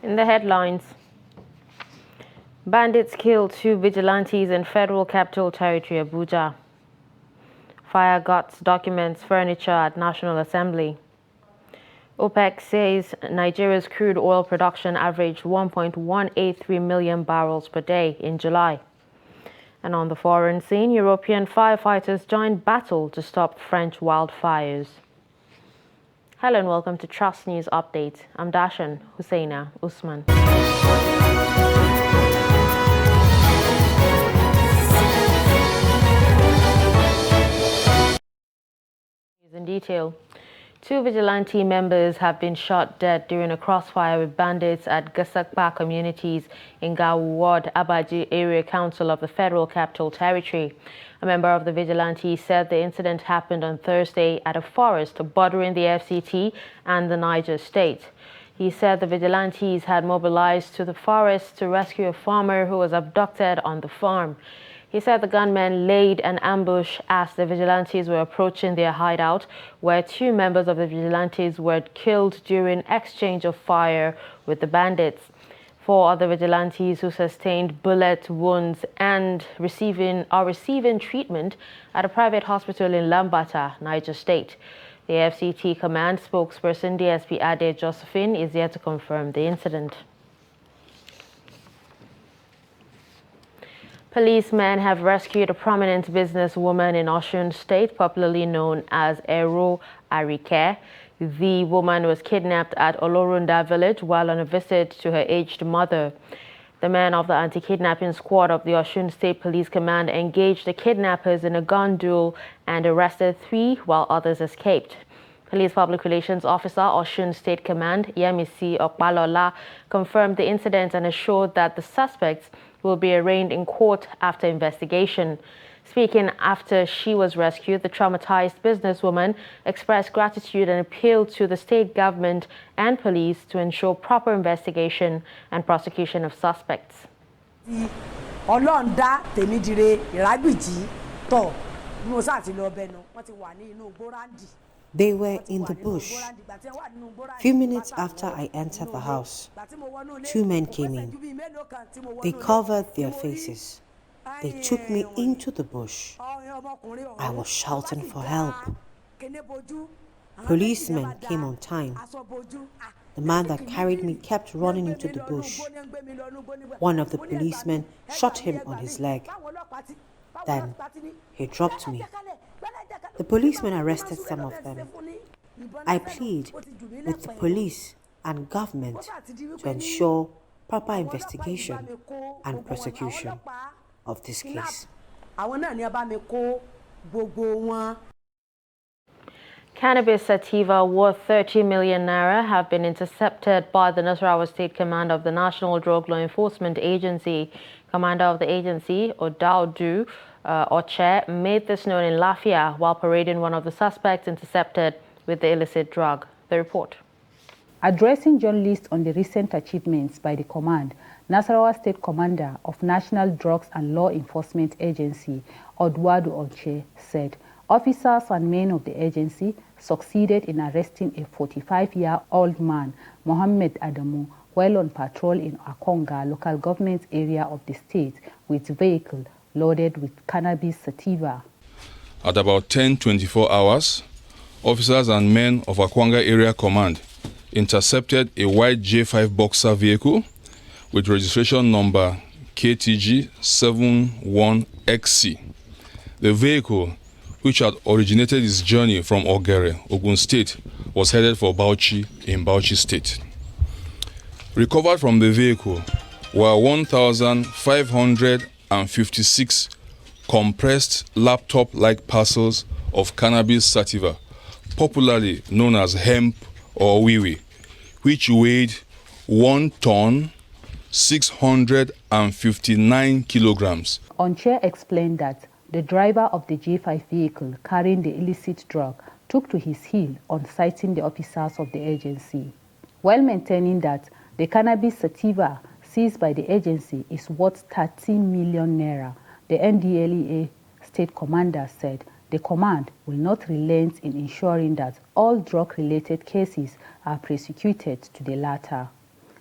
In the headlines, bandits kill 2 vigilantes in Federal Capital Territory, Abuja. Fire guts documents furniture at National Assembly. OPEC says Nigeria's crude oil production averaged 1.183 million barrels per day in July. And on the foreign scene, European firefighters joined battle to stop French wildfires. Hello and welcome to Trust News Update. I'm Dashan Husseina Usman. In detail, 2 vigilante members have been shot dead during a crossfire with bandits at Gasakpa communities in Gawu Ward, Abaji Area Council of the Federal Capital Territory. A member of the vigilante said the incident happened on Thursday at a forest bordering the FCT and the Niger State. He said the vigilantes had mobilized to the forest to rescue a farmer who was abducted on the farm. He said the gunmen laid an ambush as the vigilantes were approaching their hideout, where 2 members of the vigilantes were killed during exchange of fire with the bandits. 4 other vigilantes who sustained bullet wounds and are receiving treatment at a private hospital in Lambata, Niger State. The FCT command spokesperson DSP Ade Josephine is yet to confirm the incident. Policemen have rescued a prominent businesswoman in Osun State, popularly known as Ero Arike. The woman was kidnapped at Olorunda village while on a visit to her aged mother. The men of the anti-kidnapping squad of the Osun State Police Command engaged the kidnappers in a gun duel and arrested 3 while others escaped. Police Public Relations Officer, Osun State Command, Yemisi Okpalola, confirmed the incident and assured that the suspects will be arraigned in court after investigation. Speaking after she was rescued, the traumatized businesswoman expressed gratitude and appealed to the state government and police to ensure proper investigation and prosecution of suspects. They were in the bush. Few minutes after I entered the house, 2 men came in. They covered their faces. They took me into the bush. I was shouting for help. Policemen came on time. The man that carried me kept running into the bush. One of the policemen shot him on his leg. Then he dropped me. The policemen arrested some of them. I plead with the police and government to ensure proper investigation and prosecution of this case. Cannabis sativa worth 30 million naira have been intercepted by the Nasarawa State Command of the National Drug Law Enforcement Agency. Commander of the agency, Odaudu Oche, made this known in Lafia while parading one of the suspects intercepted with the illicit drug. The report. Addressing journalists on the recent achievements by the command, Nasarawa State Commander of National Drugs and Law Enforcement Agency, Odaudu Oche, said officers and men of the agency succeeded in arresting a 45-year-old man, Mohammed Adamu, while on patrol in Akonga local government area of the state with a vehicle loaded with cannabis sativa. At about 10:24 hours, officers and men of Akonga Area Command intercepted a white J5 Boxer vehicle with registration number KTG 71XC. The vehicle, which had originated its journey from Ogere, Ogun State, was headed for Bauchi in Bauchi State. Recovered from the vehicle were 1,556 compressed laptop-like parcels of cannabis sativa, popularly known as hemp or wiwi, which weighed 1 ton 659 kilograms. Onche explained that the driver of the J5 vehicle carrying the illicit drug took to his heel on sighting the officers of the agency, while maintaining that the cannabis sativa seized by the agency is worth 13 million naira. The NDLEA state commander said the command will not relent in ensuring that all drug-related cases are prosecuted to the latter.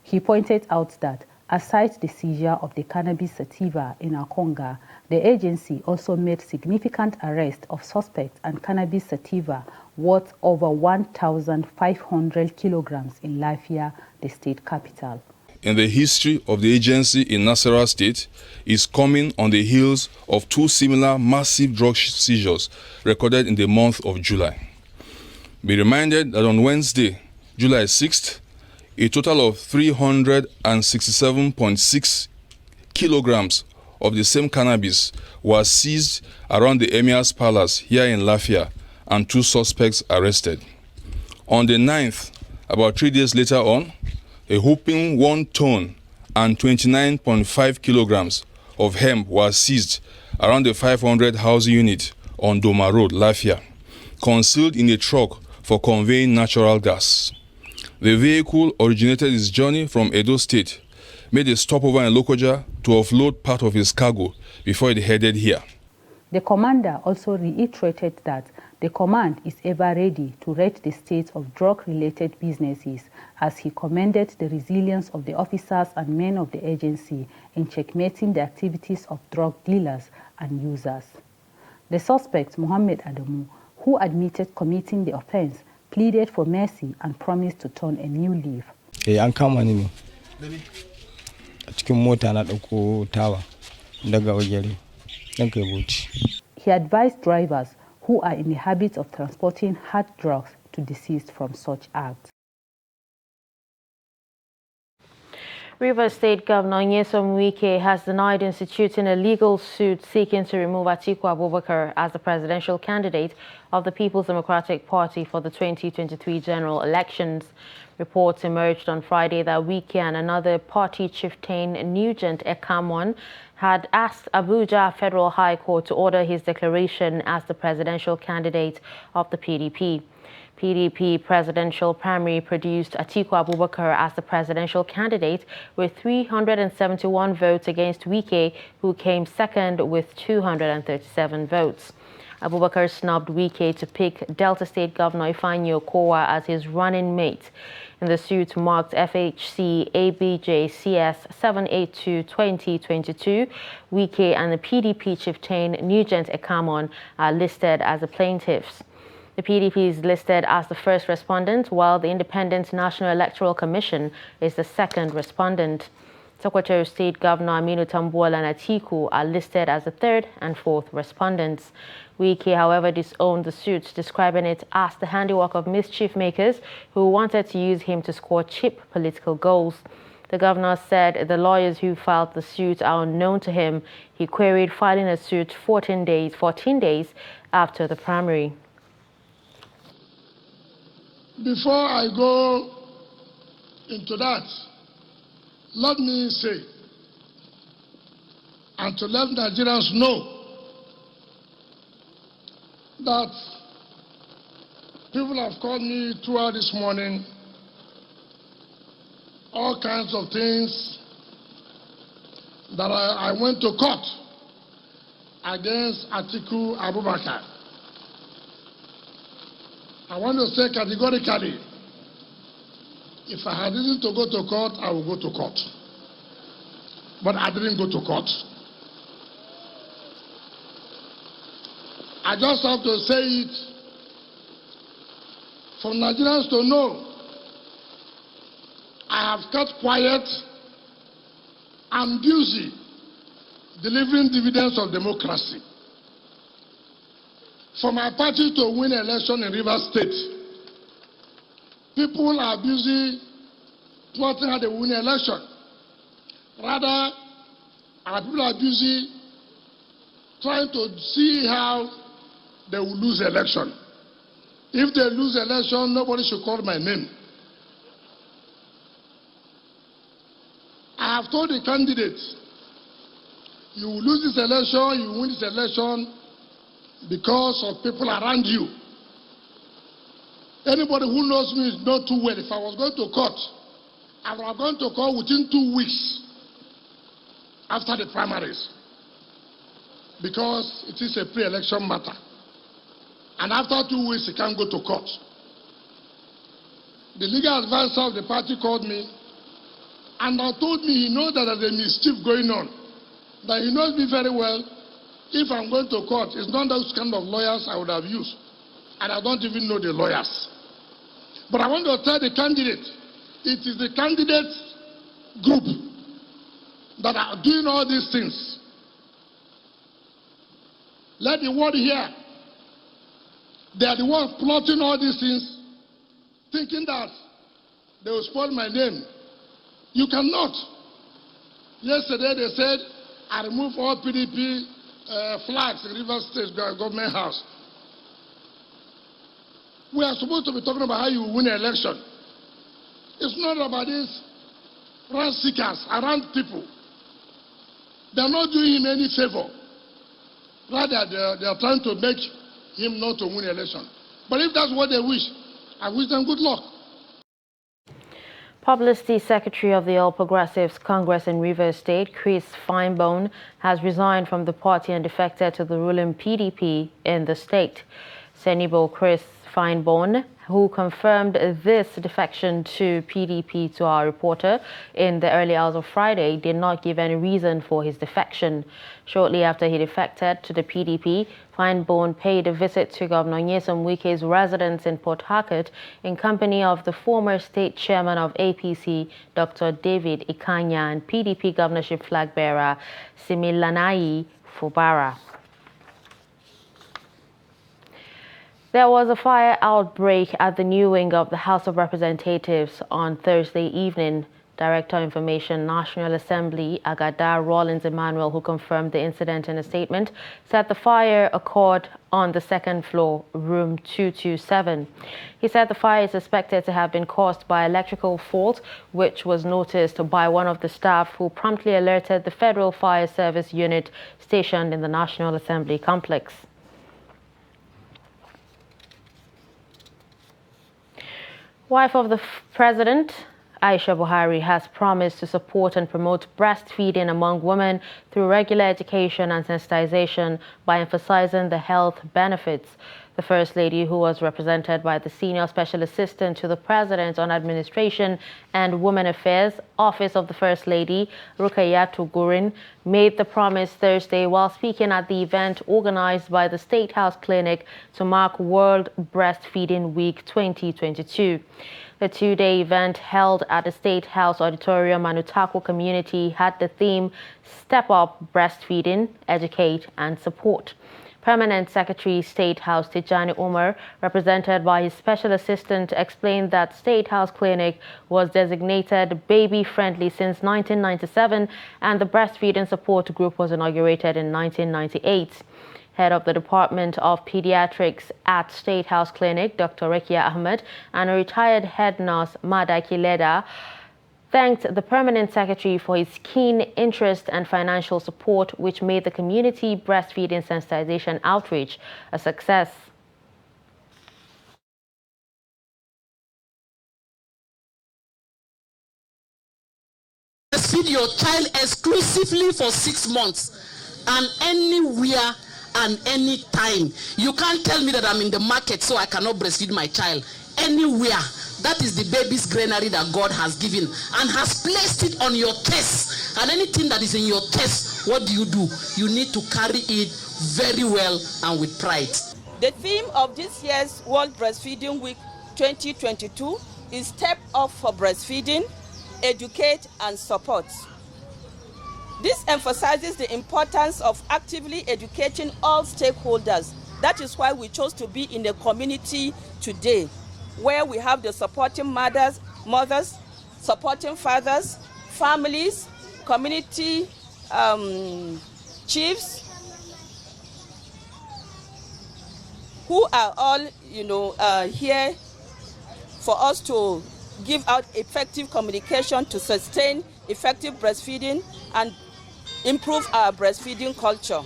He pointed out that aside the seizure of the cannabis sativa in Akonga, the agency also made significant arrest of suspects and cannabis sativa worth over 1,500 kilograms in Lafia, the state capital. In the history of the agency in Naira State is coming on the heels of two similar massive drug seizures recorded in the month of July. Be reminded that on Wednesday, July 6th, a total of 367.6 kilograms of the same cannabis was seized around the Emir's Palace here in Lafia and two suspects arrested. On the 9th, about 3 days later on, a whopping 1 ton and 29.5 kilograms of hemp was seized around the 500 housing unit on Doma Road, Lafia, concealed in a truck for conveying natural gas. The vehicle originated its journey from Edo State, made a stopover in Lokoja to offload part of his cargo before it headed here. The commander also reiterated that the command is ever ready to rate the state of drug-related businesses, as he commended the resilience of the officers and men of the agency in checkmating the activities of drug dealers and users. The suspect, Mohammed Adamu, who admitted committing the offense, pleaded for mercy and promised to turn a new leaf. An kama ni ne a cikin mota na dauko tawa daga wajere dan kai Bauchi. He advised drivers who are in the habit of transporting hard drugs to desist from such acts. Rivers State Governor Nyesom Wike has denied instituting a legal suit seeking to remove Atiku Abubakar as the presidential candidate of the People's Democratic Party for the 2023 general elections. Reports emerged on Friday that Wike and another party chieftain, Nugent Ekamon, had asked Abuja Federal High Court to order his declaration as the presidential candidate of the PDP. PDP presidential primary produced Atiku Abubakar as the presidential candidate with 371 votes against Wike, who came second with 237 votes. Abubakar snubbed Wike to pick Delta State Governor Ifeanyi Okowa as his running mate. In the suit marked FHC ABJ CS 782-2022, Wike and the PDP chieftain Nugent Ekamon are listed as the plaintiffs. The PDP is listed as the first respondent, while the Independent National Electoral Commission is the second respondent. Secretary of State Governor Aminu Tambuwal and Atiku are listed as the third and fourth respondents. Wike, however, disowned the suit, describing it as the handiwork of mischief makers who wanted to use him to score cheap political goals. The governor said the lawyers who filed the suit are unknown to him. He queried filing a suit 14 days after the primary. Before I go into that, let me say, and to let Nigerians know, that people have called me throughout this morning, all kinds of things, that I went to court against Atiku Abubakar. I want to say categorically, if I had reason to go to court, I would go to court. But I didn't go to court. I just have to say it for Nigerians to know. I have kept quiet. I'm busy delivering dividends of democracy. For my party to win an election in Rivers State, people are busy plotting how they win an election. Rather, our people are busy trying to see how they will lose the election. If they lose the election, nobody should call my name. I have told the candidates, you will lose this election, you will win this election because of people around you. Anybody who knows me knows too well. If I was going to court, I would have gone to court within 2 weeks after the primaries, because it is a pre-election matter. And after 2 weeks, you can't go to court. The legal advisor of the party called me And told me he knows that there's a mischief going on, that he knows me very well. If I'm going to court, it's not those kind of lawyers I would have used, and I don't even know the lawyers. But I want to tell the candidate, it is the candidate group that are doing all these things. Let the world hear. They are the ones plotting all these things, thinking that they will spoil my name. You cannot. Yesterday they said, I removed all PDP flags in River State Government House. We are supposed to be talking about how you win an election. It's not about these rent seekers around people. They are not doing him any favor. Rather, they are trying to make him not to win the election. But if that's what they wish, I wish them good luck. Publicity Secretary of the All Progressives Congress in Rivers State, Chris Finebone, has resigned from the party and defected to the ruling PDP in the state. Senebo Chris Finebone, who confirmed this defection to PDP to our reporter in the early hours of Friday, did not give any reason for his defection. Shortly after he defected to the PDP, Finebone paid a visit to Governor Nyesom Wike's residence in Port Harcourt in company of the former state chairman of APC, Dr. David Ikanya, and PDP governorship flag bearer, Similanayi Fubara. There was a fire outbreak at the new wing of the House of Representatives on Thursday evening. Director of Information, National Assembly, Agadar Rollins Emmanuel, who confirmed the incident in a statement, said the fire occurred on the second floor, room 227. He said the fire is suspected to have been caused by electrical fault, which was noticed by one of the staff who promptly alerted the Federal Fire Service unit stationed in the National Assembly complex. Wife of the President, Aisha Buhari, has promised to support and promote breastfeeding among women through regular education and sensitization by emphasizing the health benefits. The First Lady, who was represented by the Senior Special Assistant to the President on Administration and Women Affairs, Office of the First Lady, Rukayatu Gurin, made the promise Thursday while speaking at the event organized by the State House Clinic to mark World Breastfeeding Week 2022. The two-day event held at the State House Auditorium Manutako community had the theme Step Up Breastfeeding, Educate and Support. Permanent Secretary State House Tijani Umar, represented by his special assistant, explained that State House Clinic was designated baby-friendly since 1997 and the breastfeeding support group was inaugurated in 1998. Head of the Department of Pediatrics at State House Clinic, Dr. Rekia Ahmed, and a retired head nurse, Madaki Leda, thanked the Permanent Secretary for his keen interest and financial support, which made the community breastfeeding sensitization outreach a success. Breastfeed your child exclusively for 6 months and anywhere and any time. You can't tell me that I'm in the market so I cannot breastfeed my child. Anywhere. That is the baby's granary that God has given and has placed it on your chest. And anything that is in your chest, what do? You need to carry it very well and with pride. The theme of this year's World Breastfeeding Week 2022 is Step Up for Breastfeeding, Educate and Support. This emphasizes the importance of actively educating all stakeholders. That is why we chose to be in the community today, where we have the supporting mothers, supporting fathers, families, community chiefs, who are all, here for us to give out effective communication to sustain effective breastfeeding and improve our breastfeeding culture.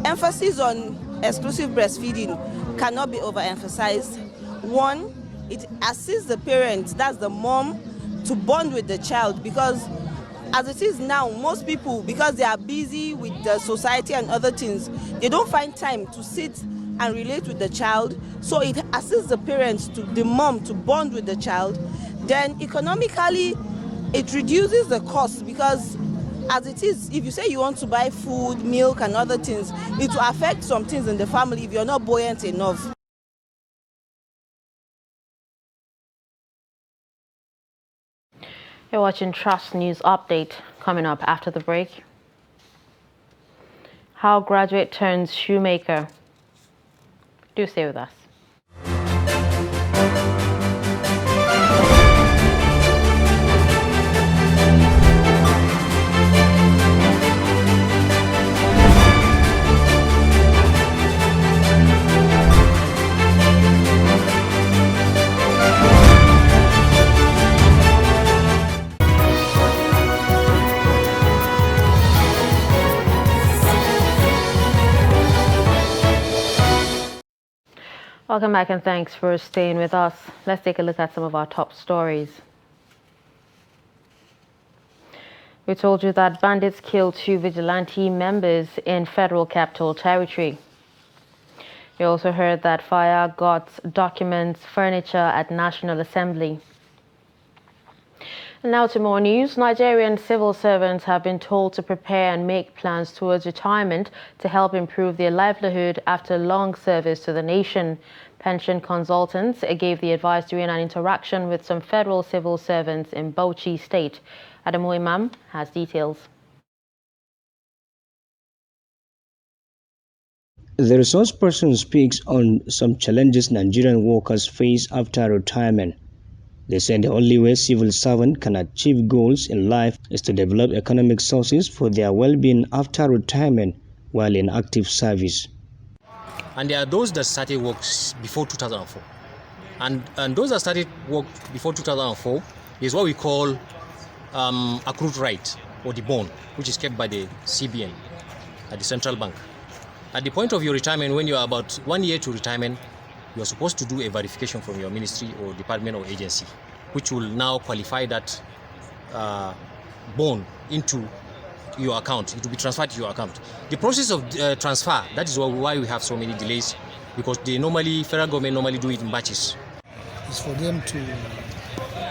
Emphasis on exclusive breastfeeding cannot be overemphasized. One, it assists the parents, that's the mom, to bond with the child, because as it is now, most people, because they are busy with the society and other things, they don't find time to sit and relate with the child. So it assists the parents, the mom, to bond with the child. Then economically, it reduces the cost, because as it is, if you say you want to buy food, milk and other things, it will affect some things in the family if you're not buoyant enough. You're watching Trust News Update. Coming up after the break. How graduate turns shoemaker. Do stay with us. Welcome back and thanks for staying with us. Let's take a look at some of our top stories. We told you that bandits killed 2 vigilante members in Federal Capital Territory. You also heard that fire got documents, furniture at National Assembly. And now to more news. Nigerian civil servants have been told to prepare and make plans towards retirement to help improve their livelihood after long service to the nation. Pension consultants gave the advice during an interaction with some federal civil servants in Bauchi State. Adamu Imam has details. The resource person speaks on some challenges Nigerian workers face after retirement. They said the only way civil servants can achieve goals in life is to develop economic sources for their well-being after retirement while in active service. And there are those that started work before 2004. And those that started work before 2004 is what we call accrued right, or the bond, which is kept by the CBN at the central bank. At the point of your retirement, when you are about 1 year to retirement, you are supposed to do a verification from your ministry or department or agency, which will now qualify that bond into your account. It will be transferred to your account. The process of transfer, that is why we have so many delays, because federal government normally do it in batches. It's for them to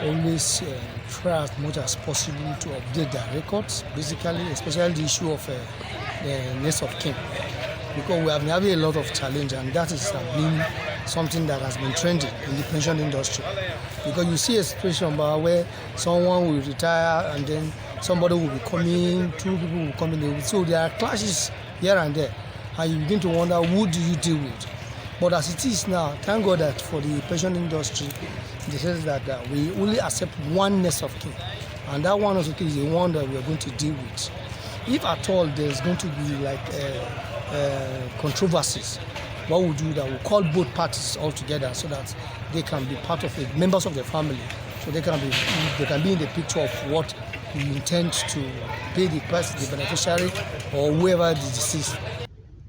always try as much as possible to update their records, basically, especially the issue of the next of kin, because we have been having a lot of challenge, and that is been something that has been trending in the pension industry. Because you see a situation where someone will retire and then somebody will be coming, 2 people will come in. So there are clashes here and there, and you begin to wonder, who do you deal with? But as it is now, thank God that for the pension industry, they say that we only accept one next of kin, and that one next of kin is the one that we are going to deal with. If at all there's going to be like controversies, what we'll do that we'll call both parties all together so that they can be part of it, members of the family, so they can be in the picture of what we intend to pay the beneficiary or whoever is deceased.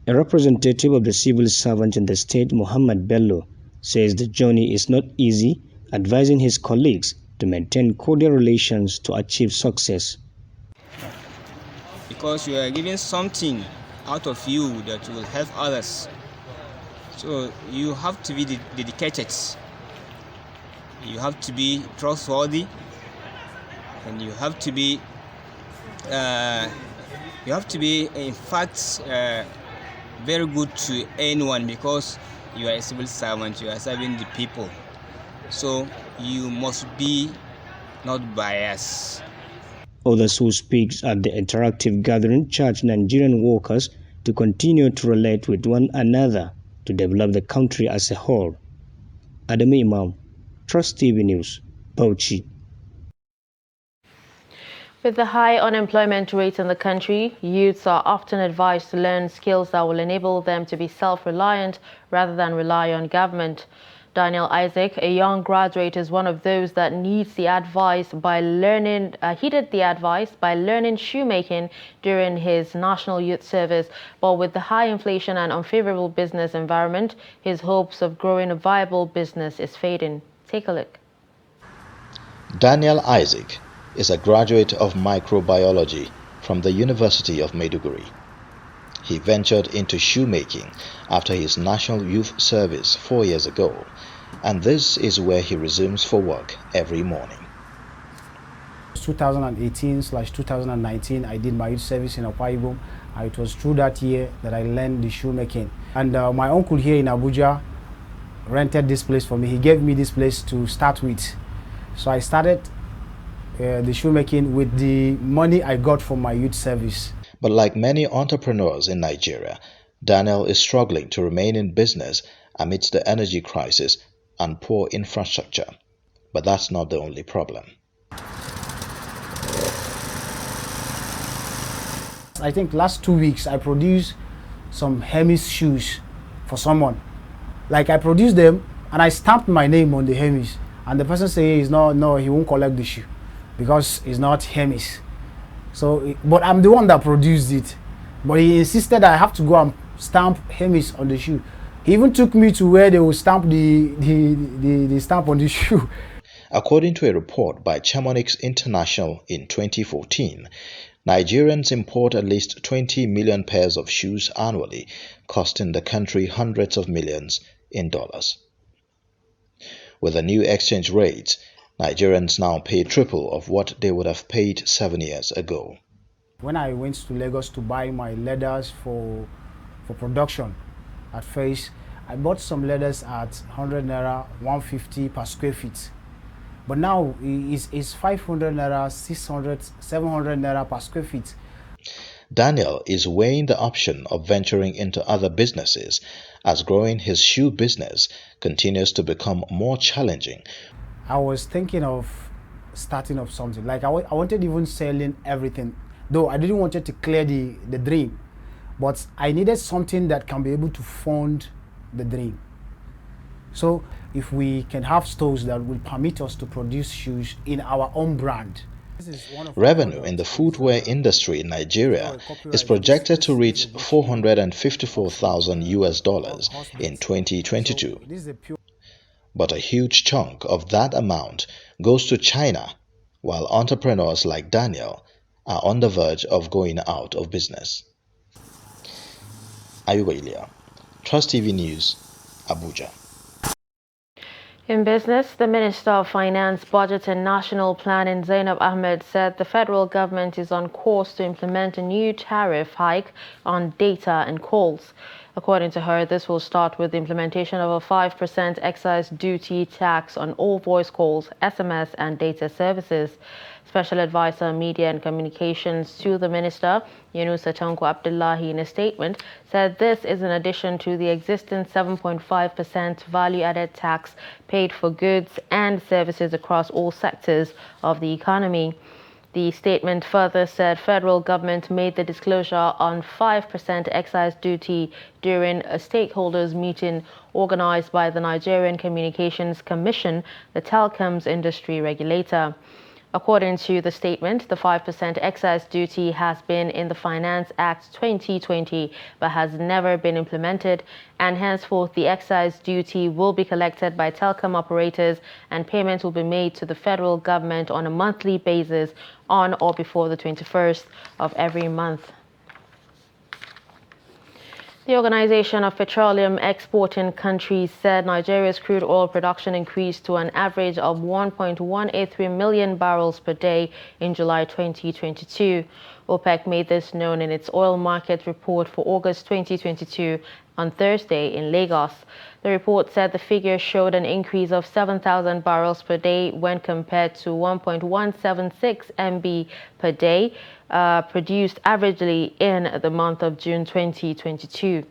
A representative of the civil servant in the state, Muhammad Bello, says the journey is not easy, advising his colleagues to maintain cordial relations to achieve success. Because you are giving something out of you that will help others. So you have to be dedicated, you have to be trustworthy, and you have to be in fact very good to anyone, because you are a civil servant, you are serving the people. So you must be not biased. Others who speak at the interactive gathering charge Nigerian workers to continue to relate with one another to develop the country as a whole. Adamu Imam, Trust TV News, Bauchi. With the high unemployment rate in the country, youths are often advised to learn skills that will enable them to be self-reliant rather than rely on government. Daniel Isaac, a young graduate, is one of those that needs the advice by learning. He did the advice by learning shoemaking during his National Youth Service. But with the high inflation and unfavorable business environment, his hopes of growing a viable business is fading. Take a look. Daniel Isaac is a graduate of microbiology from the University of Maiduguri. He ventured into shoemaking after his National Youth Service 4 years ago, and this is where he resumes for work every morning. 2018/2019, I did my youth service in Akwa Ibom. It was through that year that I learned the shoemaking. And my uncle here in Abuja rented this place for me. He gave me this place to start with. So I started the shoemaking with the money I got from my youth service. But like many entrepreneurs in Nigeria, Daniel is struggling to remain in business amidst the energy crisis and poor infrastructure. But that's not the only problem. I think last 2 weeks I produced some Hermes shoes for someone. Like I produced them and I stamped my name on the Hermes, and the person says no, he won't collect the shoe because it's not Hermes. So, but I'm the one that produced it. But he insisted I have to go and stamp Hermes on the shoe. He even took me to where they will stamp the stamp on the shoe. According to a report by Chamonix International in 2014, Nigerians import at least 20 million pairs of shoes annually, costing the country hundreds of millions in dollars. With the new exchange rates, Nigerians now pay triple of what they would have paid 7 years ago. When I went to Lagos to buy my leathers for production, at first I bought some leathers at 100 Naira, 150 per square feet. But now it's 500 Naira, 600, 700 Naira per square feet. Daniel is weighing the option of venturing into other businesses as growing his shoe business continues to become more challenging. I was thinking of starting up something. Like I wanted even selling everything, though I didn't want it to clear the dream. But I needed something that can be able to fund the dream. So if we can have stores that will permit us to produce shoes in our own brand. Revenue in the footwear industry in Nigeria is projected to reach $454,000 in 2022. But a huge chunk of that amount goes to China, while entrepreneurs like Daniel are on the verge of going out of business. Ayuba Ilya, Trust TV News, Abuja. In business, the Minister of Finance, Budget and National Planning, Zainab Ahmed, said the federal government is on course to implement a new tariff hike on data and calls. According to her, this will start with the implementation of a 5% excise duty tax on all voice calls, SMS and data services. Special Advisor Media and Communications to the Minister, Yunusa Tanko Abdullahi, in a statement, said this is in addition to the existing 7.5% value-added tax paid for goods and services across all sectors of the economy. The statement further said federal government made the disclosure on 5% excise duty during a stakeholders meeting organized by the Nigerian Communications Commission, the telecoms industry regulator. According to the statement, the 5% excise duty has been in the Finance Act 2020 but has never been implemented, and henceforth the excise duty will be collected by telecom operators and payments will be made to the federal government on a monthly basis on or before the 21st of every month. The Organization of Petroleum Exporting Countries said Nigeria's crude oil production increased to an average of 1.183 million barrels per day in July 2022. OPEC made this known in its oil market report for August 2022 on Thursday in Lagos. The report said the figure showed an increase of 7,000 barrels per day when compared to 1.176 MB per day produced averagely in the month of June 2022.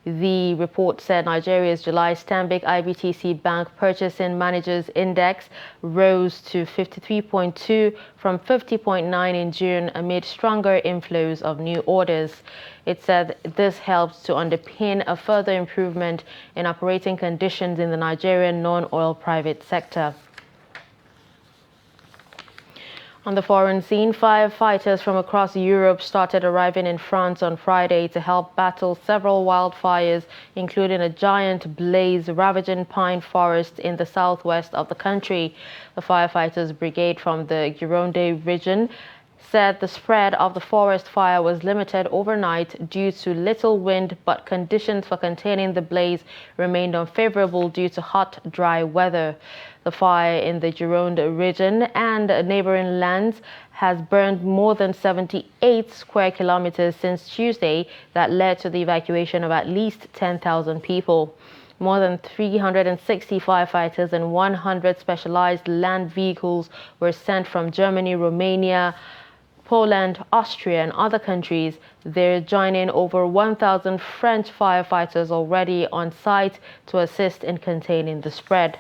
The report said Nigeria's July Stanbic IBTC Bank Purchasing Managers Index rose to 53.2 from 50.9 in June amid stronger inflows of new orders. It said this helps to underpin a further improvement in operating conditions in the Nigerian non-oil private sector. On the foreign scene, firefighters from across Europe started arriving in France on Friday to help battle several wildfires, including a giant blaze ravaging pine forest in the southwest of the country. The firefighters brigade from the Gironde region said the spread of the forest fire was limited overnight due to little wind, but conditions for containing the blaze remained unfavorable due to hot, dry weather. The fire in the Gironde region and neighboring lands has burned more than 78 square kilometers since Tuesday that led to the evacuation of at least 10,000 people. More than 360 firefighters and 100 specialized land vehicles were sent from Germany, Romania, Poland, Austria, and other countries. They're joining over 1,000 French firefighters already on site to assist in containing the spread.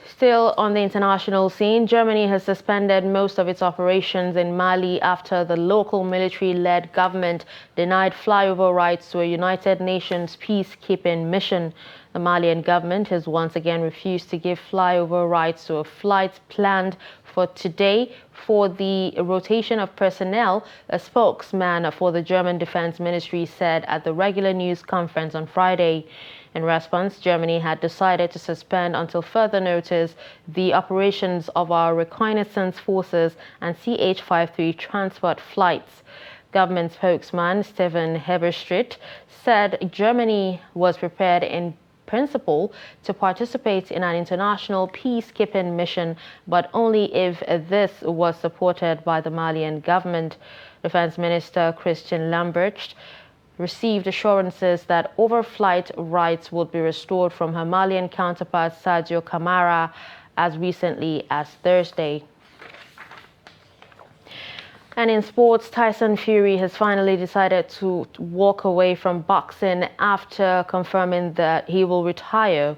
Still on the international scene, Germany has suspended most of its operations in Mali after the local military-led government denied flyover rights to a United Nations peacekeeping mission. The Malian government has once again refused to give flyover rights to a flight planned for today for the rotation of personnel, a spokesman for the German Defense Ministry said at the regular news conference on Friday. In response, Germany had decided to suspend until further notice the operations of our reconnaissance forces and CH-53 transport flights. Government spokesman Steffen Heberstreit said Germany was prepared in principle to participate in an international peacekeeping mission, but only if this was supported by the Malian government. Defense Minister Christian Lambrecht received assurances that overflight rights would be restored from her Malian counterpart Sadio Camara as recently as Thursday. And in sports, Tyson Fury has finally decided to walk away from boxing after confirming that he will retire.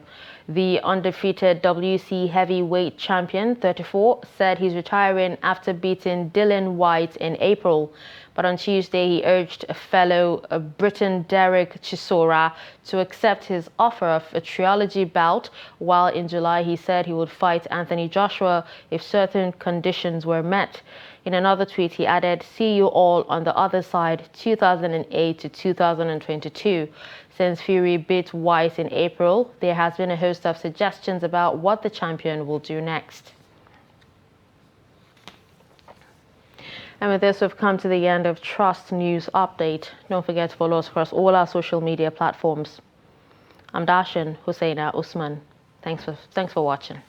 The undefeated WC heavyweight champion, 34, said he's retiring after beating Dylan White in April. But on Tuesday, he urged fellow Briton Derek Chisora to accept his offer of a trilogy bout, while in July he said he would fight Anthony Joshua if certain conditions were met. In another tweet, he added, "See you all on the other side, 2008 to 2022. Since Fury beat White in April, there has been a host of suggestions about what the champion will do next. And with this, we've come to the end of Trust News Update. Don't forget to follow us across all our social media platforms. I'm Dashin Husseina Usman. Thanks for watching.